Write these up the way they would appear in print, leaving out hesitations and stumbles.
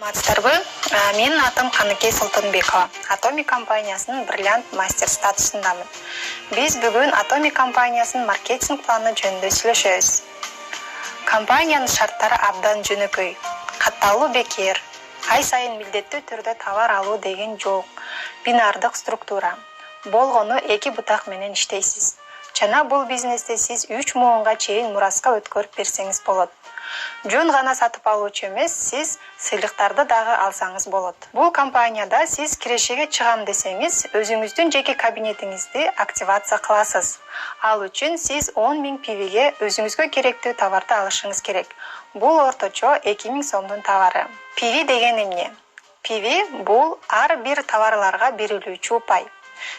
Саламатсыздарбы? Менин атым Каныкей Солтонбекова. Atomi компаниясынын Brilliant мастер статусундамын. Биз бүгүн Atomi компаниясынын маркетинг планы жөнүндө сүйлөшөбүз. Компаниянын шарттары абдан жөнөкөй. Катталуу бекер, ай сайын милдеттүү түрдө товар алуу деген жок. Бинардык структура. Болгону 2 бутак менен иштейсиз. Жана бул бизнесте сиз 3 муунга чейин мураска өткөрүп берсеңиз болот. Жөн гана сатып алуучу эмес, сиз сыйлыктарды дагы алсаңыз болот. Бул компанияда сиз кирешеге чыгам десеңиз, өзүңүздүн жеке кабинетиңизди активация кыласыз. Ал үчүн сиз 10 000 пивиге өзүңүзгө керектүү товарды алышыңыз керек. Бул орточо 2000 сомдун товары. Пиви деген эмне? Пиви бул ар бир товарларга берилүүчү упай.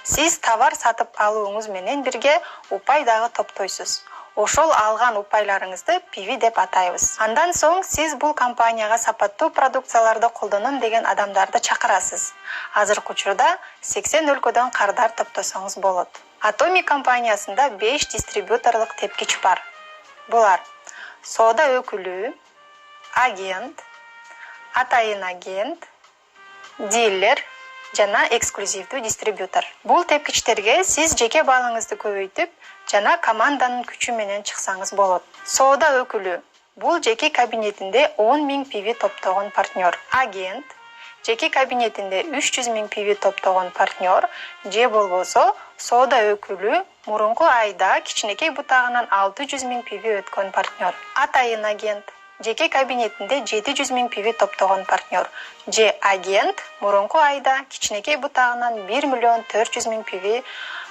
Сиз товар сатып алууңуз менен бирге упай дагы топтойсуз. Ошол алган упайларыңызды пиви деп атайбыз. Андан соң сиз бул компанияга сапаттуу продукцияларды колдоном деген адамдарды чакырасыз. Азыркы учурда 80 өлкөдөн кардар топтосоңуз болот. Atomi компаниясында 5 дистрибьюторлук тепкич бар. Булар: соода өкүлү, агент, атайын агент, дилер жана эксклюзивдүү дистрибьютор. Бул тепкичтерге сиз жеке балыңызды көбөйтүп, жана команданын күчү менен чыксаңыз болот. Соода өкүлү бул жеке кабинетинде 10 000 пиви топтогон партнер. Агент жеке кабинетинде 300 000 пиви топтогон партнер, же болбосо соода өкүлү мурунку айда кичинекей бутагынан 600 000 пиви өткөн партнер. Атайын агент жеке кабинетинде 700 000 пиви топтогон партнер, же агент мурунку айда кичинекей бутагынан 1 400 000 пиви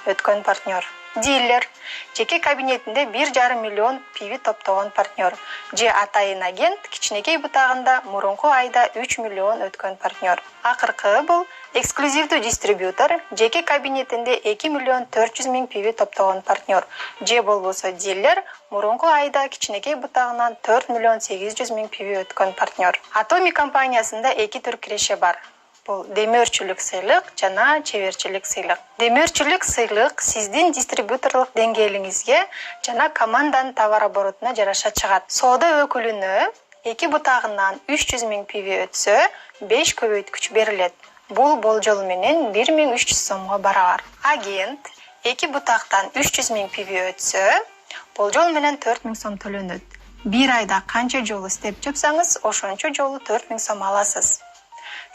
өткөн партнер. Дилер жеке кабинетинде 1,5 миллион пиви топтогон партнер, же атайын агент кичинекей бутагында мурунку айда 3 миллион өткөн партнер. Акыркы бул эксклюзивдүү дистрибьютор жеке кабинетинде 2 400 000 пиви топтогон партнер, же болбосо дилер мурунку айда кичинекей бутагынан 4 800 000 пиви өткөн партнер. Atomi компаниясында 2 түр киреше бар. Бул демөөрчүлүк сыйлык жана чеберчилик сыйлык. Демөөрчүлүк сыйлык сиздин дистрибьюторлук деңгээлиңизге жана команданын товар оборотуна жараша чыгат. Соода өкүлүнө 2 бутагынан 300 000 пиви өтсө, 5 көбөйткүч берилет. Бул болжол менен 1300 сомго барабар. Агент 2 бутактан 300 000 пиви өтсө, болжол менен 4000 сом төлөнөт. Бир айда канча жолу степ жапсаңыз, ошончо жолу 4000 сом аласыз.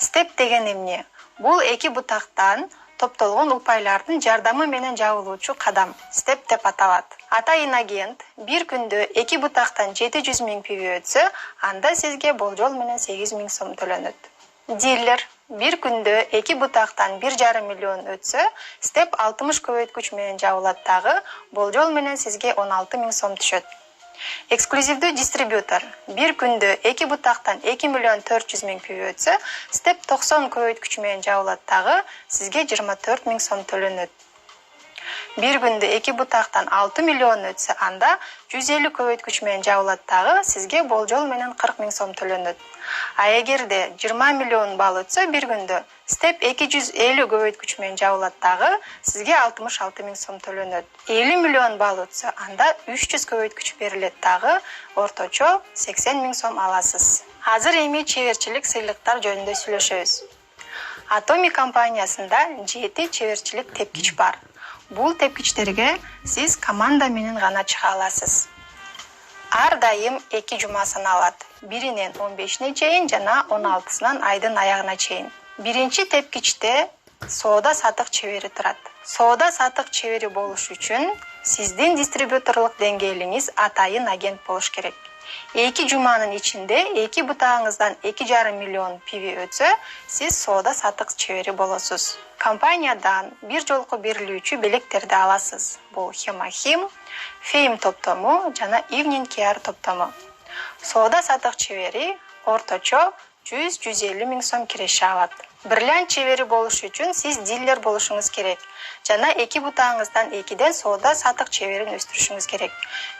Степ деген эмне? Бул 2 бутактан топтолгон упайлардын жардамы менен жабылуучу кадам. Степ деп аталат. Атайын агент бир күндө 2 бутактан 700 000 пиви өтсө, анда сизге болжол менен 8000 сом төлөнөт. Дилер бир күндө 2 бутактан 1,5 миллион өтсө, степ 60 көбөйткүч менен жабылат дагы, болжол менен сизге 16000 сом түшөт. Эксклюзивдүү дистрибьютор бир күндө 2 бутактан 2 400 000 пиви өтсө, степ 90 көбөйткүч менен жабылат дагы, сизге 24000 сом төлөнөт. Бир күндө 2 бутактан 6 миллион өтсө, анда 150 көбөйткүч менен жабылат дагы, сизге болжол менен 40000 сом төлөнөт. А эгерде 20 миллион балл өтсө бир күндө, степ 250 көбөйткүч менен жабылат дагы, сизге 66000 сом төлөнөт. 50 миллион балл өтсө, анда 300 көбөйткүч берилет дагы, орточо 80 000 сом аласыз. Азыр эми чеберчилик сыйлыктар жөнүндө сүйлөшөбүз. Atomi компаниясында 7 чеберчилик тепкич бар. Бул тепкичтерге сиз команда менен гана чыга аласыз. Ар дайым 2 жума саналат. Биринен 15-не чейин жана 16-сынан айдын аягына чейин. Биринчи тепкичте соода сатык чебери турат. Соода сатык чебери болуш үчүн сиздин дистрибьюторлук деңгээлиңиз атайын агент болуш керек. 2 жуманын ичинде 2 бутагыңыздан 2,5 миллион пиви өтсө, сиз соода сатык чебери болосуз. Компаниядан бир жолку берилүүчү белектерди аласыз. Бул Хемахим, Фейм топтому жана Evening Care топтому. Соода сатык чебери орточо 100-150 000 сом киреше алат. Brilliant чебери болуш үчүн сиз дилер болушуңуз керек. Жана 2 бутагыңыздан 2ден соода сатык чеберин өстүрүшүңүз керек.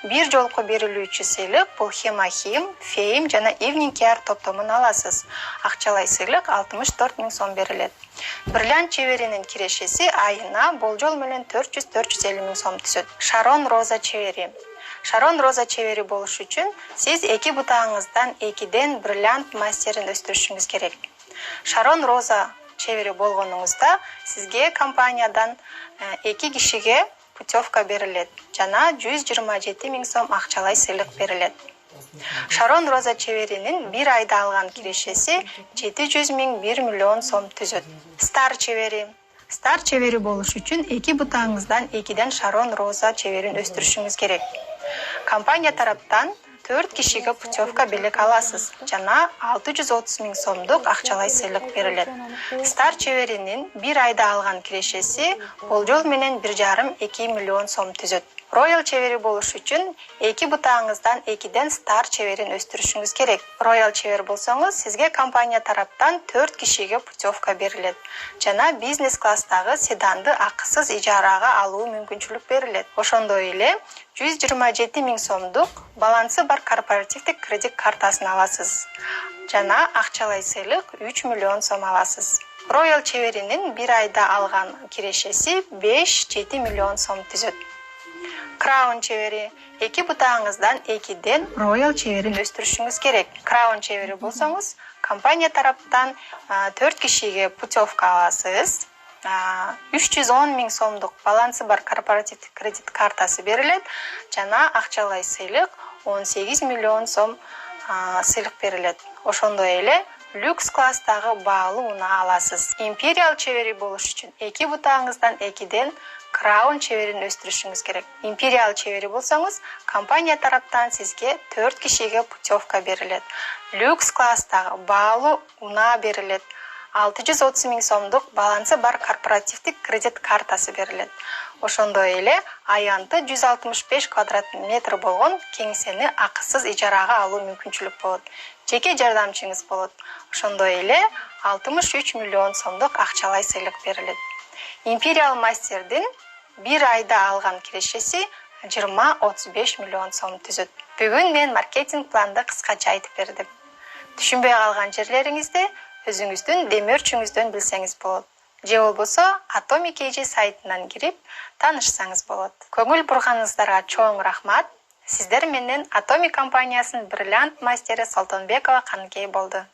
Бир жолку берилүүчү сыйлык бул Хемахим, Фейм жана Evening Care топтомун аласыз. Акчалай сыйлык 64 000 сом берилет. Brilliant чеберинин кирешеси айына болжол менен 400-450 000 сом түсөт. Шарон Роза чебери Шарон Роза чебери болуш үчүн сиз 2 бутагыңыздан 2ден бриллиант мастерин өстүрүшүңүз керек. Шарон Роза чебери болгонуңузда сизге компаниядан 2 кишиге путевка берилет жана 127 000 сом акчалай сыйлык берилет. Шарон Роза чеберинин 1 айда алган кирешеси 700 000 1 миллион сом түзөт. Стар чебери болуш үчүн 2 бутагыңыздан 2ден Шарон Роза чеберин өстүрүшүңүз керек. Компания тараптан 4 кишиге путевка билет аласыз жана 630 000 сомдук акчалай сыйлык берилет. Стар чеберинин 1 айда алган кирешеси болжол менен 1,5-2 миллион сом түзөт. Роял чебери болуш үчүн 2 бутагыңыздан 2ден стар чеберин өстүрүшүңүз керек. Роял чебер болсоңуз, сизге компания тараптан 4 кишиге путевка берилет жана бизнес класстагы седанды акысыз ижарага алуу мүмкүнчүлүк берилет. Ошондой эле 127 000 сомдук балансы бар корпоративдик кредит картасын аласыз жана акчалай сыйлык 3 миллион сом аласыз. Роял чеберинин 1 айда алган кирешеси 5-7 миллион сом түзөт. Краун чебери 2 бутагыңыздан 2ден Роял чеберин өстүрүшүңүз керек. Краун чебери болсоңуз, компания тараптан 4 кишиге путевка аласыз. 310 000 сомдук балансы бар корпоративдик кредит картасы берилет жана акчалай сыйлык 18 миллион сом сыйлык берилет. Ошондой эле люкс класстагы баалуу унаа аласыз. Империал чебери болуш үчүн 2 бутагыңыздан 2ден Краун чеберин өстүрүшүңүз керек. Империал чебери болсоңуз, компания тараптан сизге 4 кишиге путевка берилет. Люкс класстагы баалуу унаа берилет. 630 000 сомдук балансы бар корпоративдик кредит картасы берилет. Ошондой эле аянты 165 квадрат метр болгон кеңсени акысыз ижарага алуу мүмкүнчүлүк болот. Жеке жардамчыңыз болот. Ошондой эле 63 миллион сомдук акчалай сыйлык берилет. Империал мастердин 1 айда алган кирешеси 20-35 миллион сом түзөт. Бүгүн мен маркетинг планды кыскача айтып бердим. Түшүнбөй калган жерлериңизди өзүңүздүн демөөрчүңүздөн билсеңиз болот. Же болбосо Atomic AG сайтынан кирип таанышсаңыз болот. Көңүл бурганыңыздарга чоң рахмат. Сиздер менен Atomic компаниясынын бриллиант мастери Солтонбекова Каныкей болду.